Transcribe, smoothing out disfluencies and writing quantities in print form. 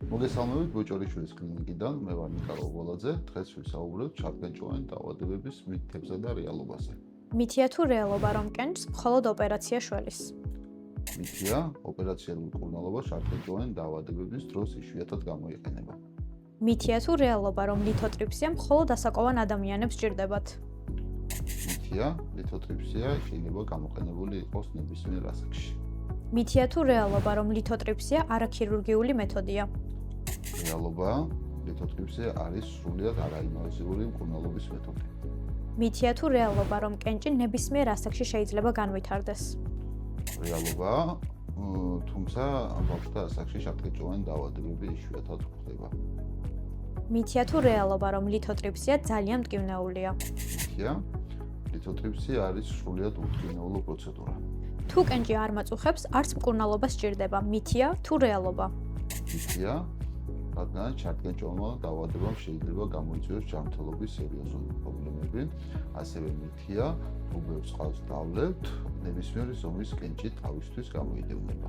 მოგესალმებით ბოჭორიშვილის კლინიკიდან, მე ვარ ნიკოლო ობოლაძე. დღეს ვისაუბრებთ ჩარგენჭოვანი დაავადებების მითებსა და რეალობაზე. მითია თუ რეალობა რომ კენჭს მხოლოდ ოპერაცია შველის? მითია, ოპერაციულ მკურნალობა ჩარგენჭოვანი დაავადებების დროს იშვიათად გამოიყენება. მითია თუ რეალობა რომ ლითოტრიფსია მხოლოდ ასაკოვან ადამიანებს სჭირდებათ? მითია, ლითოტრიფსია შეიძლება გამოყენებული იყოს ნებისმიერ ასაკში. მითია თუ რეალობა რომ ლითოტრიფსია არაქირურგიული მეთოდია? რეალობა, ლითოტრიფსია არის სრულიად არაინვაზიური მკურნალობის მეთოდი. მითია თუ რეალობა რომ კენჭი ნებისმიერ ასაკში შეიძლება განვითარდეს? რეალობა, თუმცა ბავშვთა ასაკში ჩარგენჭოვანი დაავადებები იშვიათად გვხვდება. მითია თუ რეალობა რომ ლითოტრიფსია ძალიან მტკივნეულია? მითია, ლითოტრიფსია არის სრულიად უთქინეულო პროცედურა. თუ კენჭი არ მაწუხებს, არც მკურნალობა სჭირდება. მითია თუ რეალობა? მითია, რადგან ჩარგენჭოვანმა დაავადებამ შეიძლება გამოიწვიოს ჯანმრთელობის სერიოზული პრობლემები, ასევე მითია, თუ ბევრ სხვას დავლებთ, ნებისმიერი ზომის კენჭი თავისთვის გამოიდევნება.